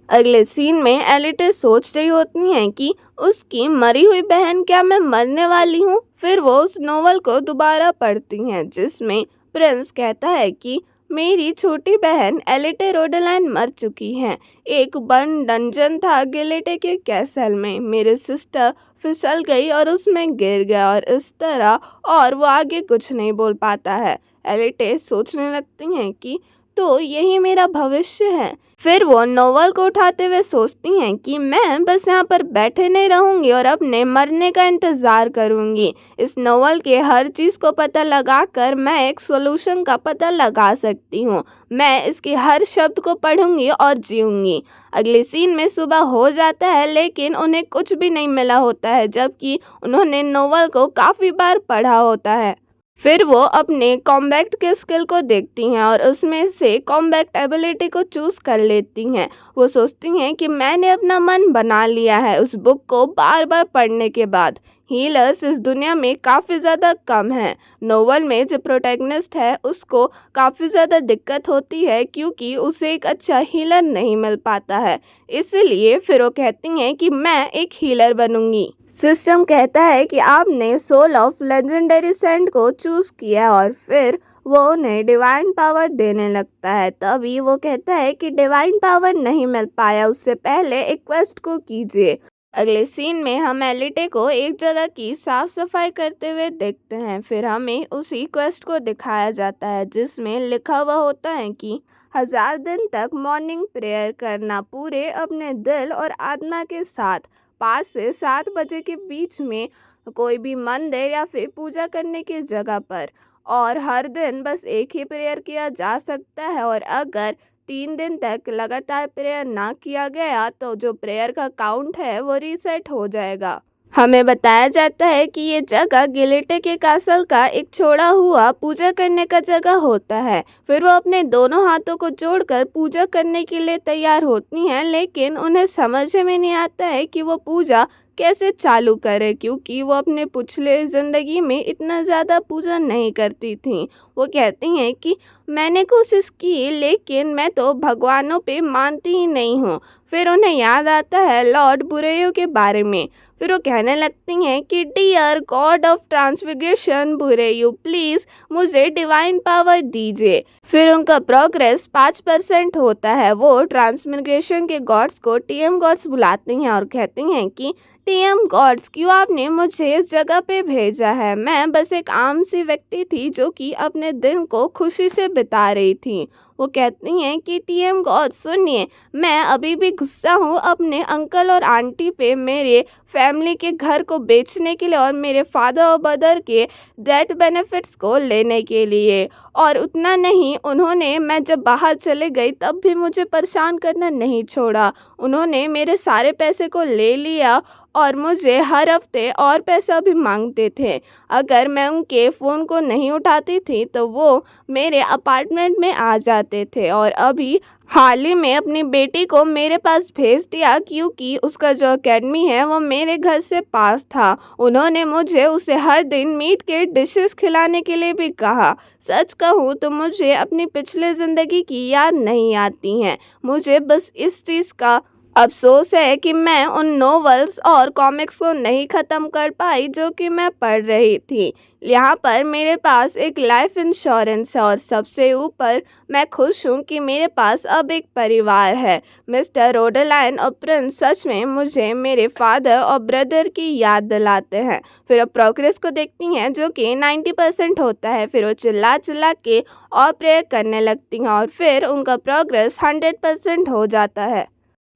अगले सीन में एलिटेस सोच रही होती हैं कि उसकी मरी हुई बहन, क्या मैं मरने वाली हूँ। फिर वो उस नोवेल को दोबारा पढ़ती हैं जिसमें प्रिंस कहता है कि मेरी छोटी बहन एलिटे रोडेलाइन मर चुकी हैं। एक बंद डंजन था गिलेटे के कैसल में, मेरे सिस्टर फिसल गई और उसमें गिर गया और इस तरह, और वो आगे कुछ नहीं बोल पाता है। एलिटे सोचने लगती हैं कि तो यही मेरा भविष्य है। फिर वो नोवेल को उठाते हुए सोचती हैं कि मैं बस यहाँ पर बैठे नहीं रहूंगी और अपने मरने का इंतज़ार करूंगी। इस नोवेल के हर चीज़ को पता लगाकर मैं एक सॉल्यूशन का पता लगा सकती हूँ। मैं इसके हर शब्द को पढ़ूंगी और जीऊंगी। अगले सीन में सुबह हो जाता है लेकिन उन्हें कुछ भी नहीं मिला होता है, जबकि उन्होंने नोवेल को काफ़ी बार पढ़ा होता है। फिर वो अपने कॉम्बैक्ट के स्किल को देखती हैं और उसमें से कॉम्बैक्ट एबिलिटी को चूज़ कर लेती हैं। वो सोचती हैं कि मैंने अपना मन बना लिया है। उस बुक को बार बार पढ़ने के बाद हीलर्स इस दुनिया में काफ़ी ज़्यादा कम हैं। नोवेल में जो प्रोटैगनिस्ट है उसको काफ़ी ज़्यादा दिक्कत होती है क्योंकि उसे एक अच्छा हीलर नहीं मिल पाता है। इसलिए फिर वो कहती हैं कि मैं एक हीलर बनूंगी। सिस्टम कहता है कि आपने सोल ऑफ लेजेंडरी सेंट को चूज किया और फिर वो उन्हें डिवाइन पावर देने लगता है। तभी वो कहता है कि डिवाइन पावर नहीं मिल पाया, उससे पहले एक क्वेस्ट को कीजिए। अगले सीन में हम एलिटे को एक जगह की साफ सफाई करते हुए देखते हैं। फिर हमें उसी क्वेस्ट को दिखाया जाता है जिसमें लिखा हुआ होता है कि 1000 दिन तक मॉर्निंग प्रेयर करना पूरे अपने दिल और आत्मा के साथ 5 से 7 बजे के बीच में कोई भी मंदिर या फिर पूजा करने की जगह पर, और हर दिन बस एक ही प्रेयर किया जा सकता है। और अगर 3 दिन तक लगातार प्रेयर ना किया गया तो जो प्रेयर का काउंट है वो रीसेट हो जाएगा। हमें बताया जाता है कि ये जगह गिलेटे के कासल का एक छोड़ा हुआ पूजा करने का जगह होता है। फिर वो अपने दोनों हाथों को जोड़कर पूजा करने के लिए तैयार होती हैं लेकिन उन्हें समझ में नहीं आता है कि वो पूजा कैसे चालू करे क्योंकि वो अपने पिछले ज़िंदगी में इतना ज़्यादा पूजा नहीं करती थी। वो कहती हैं कि मैंने कोशिश की लेकिन मैं तो भगवानों पे मानती ही नहीं हूँ। फिर उन्हें याद आता है लॉर्ड बुरेयो के बारे में। फिर वो कहने लगती हैं कि डियर गॉड ऑफ ट्रांसफिगरेशन बुरेयू, प्लीज़ मुझे डिवाइन पावर दीजिए। फिर उनका प्रोग्रेस 5% होता है। वो ट्रांसमिग्रेशन के गॉड्स को टीएम गॉड्स बुलाती हैं और कहती हैं कि टीएम गॉड्स, क्यों आपने मुझे इस जगह पे भेजा है। मैं बस एक आम सी व्यक्ति थी जो कि अपने दिन को खुशी से बिता रही थी। वो कहती हैं कि टीएम गॉड्स सुनिए, मैं अभी भी गुस्सा हूँ अपने अंकल और आंटी पे मेरे फैमिली के घर को बेचने के लिए और मेरे फादर और मदर के डेथ बेनिफिट्स को लेने के लिए। और उतना नहीं, उन्होंने मैं जब बाहर चले गई तब भी मुझे परेशान करना नहीं छोड़ा। उन्होंने मेरे सारे पैसे को ले लिया और मुझे हर हफ्ते और पैसा भी मांगते थे। अगर मैं उनके फ़ोन को नहीं उठाती थी तो वो मेरे अपार्टमेंट में आ जाते थे। और अभी हाल ही में अपनी बेटी को मेरे पास भेज दिया क्योंकि उसका जो एकेडमी है वो मेरे घर से पास था। उन्होंने मुझे उसे हर दिन मीट के डिशेस खिलाने के लिए भी कहा। सच कहूँ तो मुझे अपनी पिछले ज़िंदगी की याद नहीं आती हैं। मुझे बस इस चीज़ का अफ़सोस है कि मैं उन नॉवेल्स और कॉमिक्स को नहीं ख़त्म कर पाई जो कि मैं पढ़ रही थी। यहाँ पर मेरे पास एक लाइफ इंश्योरेंस है और सबसे ऊपर मैं खुश हूँ कि मेरे पास अब एक परिवार है। मिस्टर रोडेलाइन और प्रिंस सच में मुझे मेरे फादर और ब्रदर की याद दिलाते हैं। फिर वो प्रोग्रेस को देखती हैं जो कि 90% होता है। फिर वो चिल्ला चिल्ला के और प्रेयर करने लगती हैं और फिर उनका प्रोग्रेस 100% हो जाता है।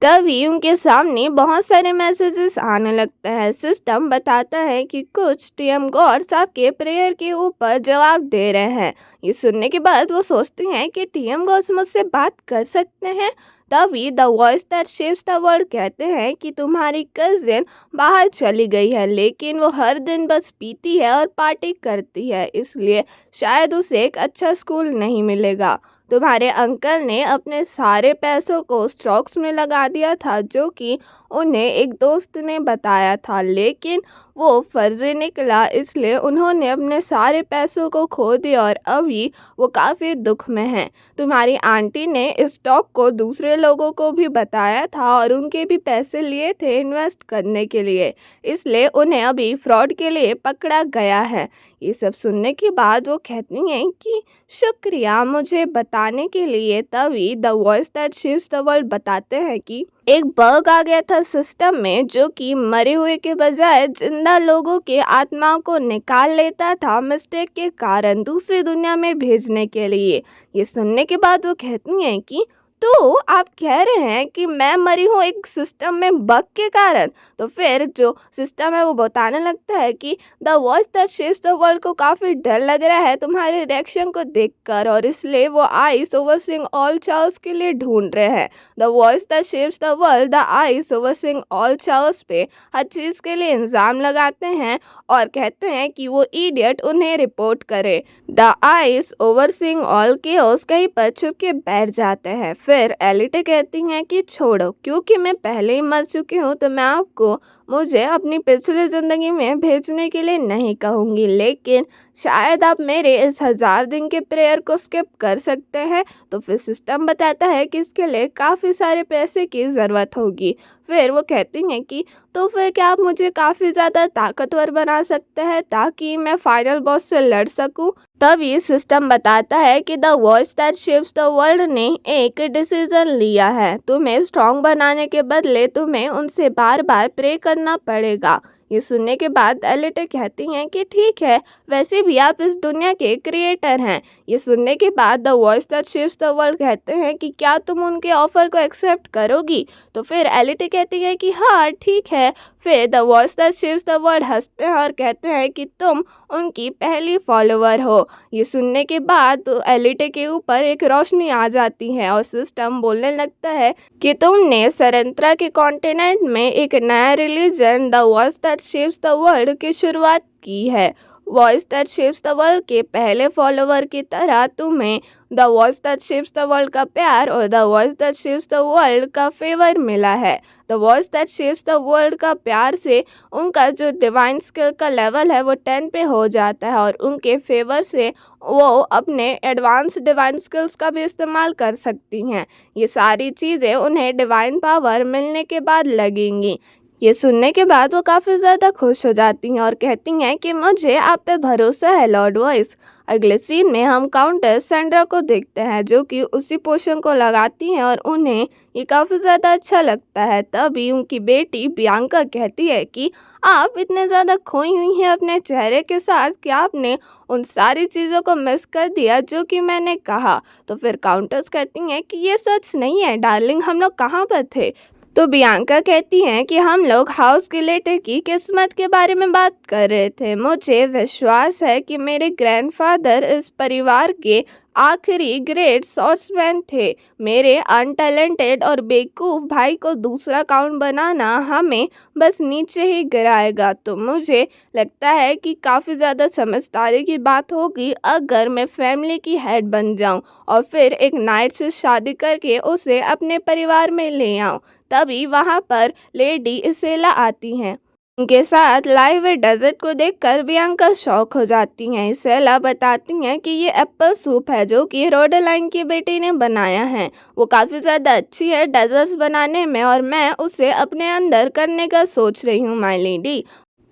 तभी उनके सामने बहुत सारे मैसेजेस आने लगते हैं। सिस्टम बताता है कि कुछ टीएम गॉड्स आपके प्रेयर के ऊपर जवाब दे रहे हैं। ये सुनने के बाद वो सोचते हैं कि टीएम गॉड्स मुझसे बात कर सकते हैं। तभी the voice that shapes the world कहते हैं कि तुम्हारी कजिन बाहर चली गई है लेकिन वो हर दिन बस पीती है और पार्टी करती है, इसलिए शायद उसे एक अच्छा स्कूल नहीं मिलेगा। तुम्हारे अंकल ने अपने सारे पैसों को स्टॉक्स में लगा दिया था जो कि उन्हें एक दोस्त ने बताया था, लेकिन वो फर्जी निकला, इसलिए उन्होंने अपने सारे पैसों को खो दिया और अभी वो काफ़ी दुख में हैं। तुम्हारी आंटी ने इस स्टॉक को दूसरे लोगों को भी बताया था और उनके भी पैसे लिए थे इन्वेस्ट करने के लिए, इसलिए उन्हें अभी फ्रॉड के लिए पकड़ा गया है। ये सब सुनने के बाद वो कहती हैं कि शुक्रिया मुझे बताने के लिए। तभी the voice that shapes the world बताते हैं कि एक बग आ गया था सिस्टम में जो कि मरे हुए के बजाय जिंदा लोगों के आत्माओं को निकाल लेता था मिस्टेक के कारण दूसरी दुनिया में भेजने के लिए। ये सुनने के बाद वो कहती हैं कि तो आप कह रहे हैं कि मैं मरी हूँ एक सिस्टम में बग के कारण? तो फिर जो सिस्टम है वो बताने लगता है कि the voice that shapes the world को काफ़ी डर लग रहा है तुम्हारे रिएक्शन को देखकर, और इसलिए वो आइस ओवरसीइंग ऑल चाओस के लिए ढूंढ रहे हैं। The voice that shapes the world the ice overseeing all chaos पे हर चीज़ के लिए इल्ज़ाम लगाते हैं और कहते हैं कि वो इडियट उन्हें रिपोर्ट करे। The ice overseeing all chaos कहीं पर छुप के बैठ जाते हैं। फिर एलिटे कहती हैं कि छोड़ो, क्योंकि मैं पहले ही मर चुकी हूँ तो मैं आपको मुझे अपनी पिछली ज़िंदगी में भेजने के लिए नहीं कहूँगी, लेकिन शायद आप मेरे इस 1000 दिन के प्रेयर को स्किप कर सकते हैं। तो फिर सिस्टम बताता है कि इसके लिए काफ़ी सारे पैसे की ज़रूरत होगी। फिर वो कहती हैं कि तो फिर क्या आप मुझे काफ़ी ज़्यादा ताकतवर बना सकते हैं ताकि मैं फाइनल बॉस से लड़ सकूं? तब ये सिस्टम बताता है कि the voice that shapes the world ने एक डिसीजन लिया है। तुम्हें स्ट्रॉन्ग बनाने के बदले तुम्हें उनसे बार बार प्रे करना पड़ेगा। ये सुनने के बाद एलिटे कहती हैं कि ठीक है, वैसे भी आप इस दुनिया के क्रिएटर हैं। ये सुनने के बाद the voice that shapes the world कहते हैं कि क्या तुम उनके ऑफर को एक्सेप्ट करोगी? तो फिर एलिटे कहती है कि हाँ ठीक है। फिर the voice that shapes the world हंसते हैं और कहते हैं कि तुम उनकी पहली फॉलोअर हो। ये सुनने के बाद एलिटे के ऊपर एक रोशनी आ जाती है और सिस्टम बोलने लगता है कि तुमने सरंत्रा के कॉन्टिनेंट में एक नया religion the voice that shapes the world की शुरुआत की है। Voice that shapes the world के पहले फॉलोअर की तरह तुम्हें the voice that shapes the world का प्यार और the voice that shapes the world का फेवर मिला है। The voice that shapes the world का प्यार से उनका जो डिवाइन स्किल का लेवल है वो 10 पे हो जाता है और उनके फेवर से वो अपने एडवांस डिवाइन स्किल्स का भी इस्तेमाल कर सकती हैं। ये सारी चीज़ें उन्हें डिवाइन पावर मिलने के बाद लगेंगी। ये सुनने के बाद वो काफ़ी ज़्यादा खुश हो जाती हैं और कहती हैं कि मुझे आप पे भरोसा है लॉर्ड वॉइस। अगले सीन में हम काउंटेस सैंड्रा को देखते हैं जो कि उसी पोशन को लगाती हैं और उन्हें ये काफ़ी ज़्यादा अच्छा लगता है। तभी उनकी बेटी बियांका कहती है कि आप इतने ज़्यादा खोई हुई हैं अपने चेहरे के साथ कि आपने उन सारी चीज़ों को मिस कर दिया जो कि मैंने कहा। तो फिर काउंटेस कहती हैं कि ये सच नहीं है डार्लिंग, हम लोग कहाँ पर थे? तो बियांका कहती हैं कि हम लोग हाउस गिलेटर की किस्मत के बारे में बात कर रहे थे। मुझे विश्वास है कि मेरे ग्रैंडफादर इस परिवार के आखिरी ग्रेट सॉर्ट्समैन थे। मेरे अनटैलेंटेड और बेवकूफ़ भाई को दूसरा काउंट बनाना हमें बस नीचे ही गिराएगा। तो मुझे लगता है कि काफ़ी ज़्यादा समझदारी की बात होगी अगर मैं फैमिली की हेड बन जाऊं और फिर एक नाइट से शादी करके उसे अपने परिवार में ले आऊं। तभी वहाँ पर लेडी इसेला आती हैं। उनके साथ लाइव डेजर्ट को देखकर बियांका शॉक हो जाती हैं। इसेला बताती हैं कि ये एप्पल सूप है जो कि रोडेलाइन की बेटी ने बनाया है। वो काफ़ी ज़्यादा अच्छी है डेजर्ट्स बनाने में और मैं उसे अपने अंदर करने का सोच रही हूँ माय लेडी।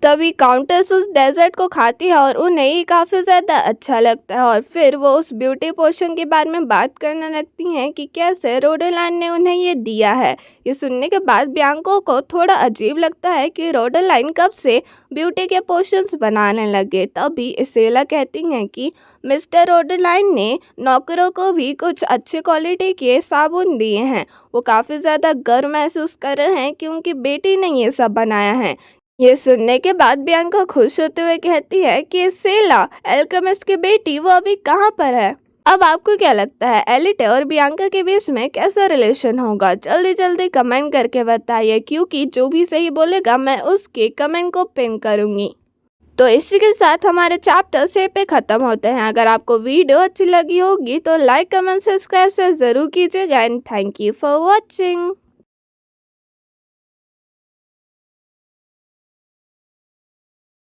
तभी काउंटेस उस डेजर्ट को खाती है और उन्हें ये काफ़ी ज़्यादा अच्छा लगता है और फिर वो उस ब्यूटी पोशन के बारे में बात करने लगती हैं कि कैसे रोडेलाइन ने उन्हें ये दिया है। ये सुनने के बाद बियांको को थोड़ा अजीब लगता है कि रोडेलाइन कब से ब्यूटी के पोशंस बनाने लगे। तभी इसेला कहती हैं कि मिस्टर रोडेलाइन ने नौकरों को भी कुछ अच्छे क्वालिटी के साबुन दिए हैं। वो काफ़ी ज़्यादा गर्व महसूस कर रहे हैं कि उनकी बेटी ने ये सब बनाया है। ये सुनने के बाद बियांका खुश होते हुए कहती है कि सेला एल्केमिस्ट की बेटी वो अभी कहाँ पर है। अब आपको क्या लगता है एलिटे और बियांका के बीच में कैसा रिलेशन होगा? जल्दी जल्दी कमेंट करके बताइए, क्योंकि जो भी सही बोलेगा मैं उसके कमेंट को पिन करूँगी। तो इसी के साथ हमारे चैप्टर से पे ख़त्म होते हैं। अगर आपको वीडियो अच्छी लगी होगी तो लाइक कमेंट सब्सक्राइब से ज़रूर कीजिएगा and thank you for watching.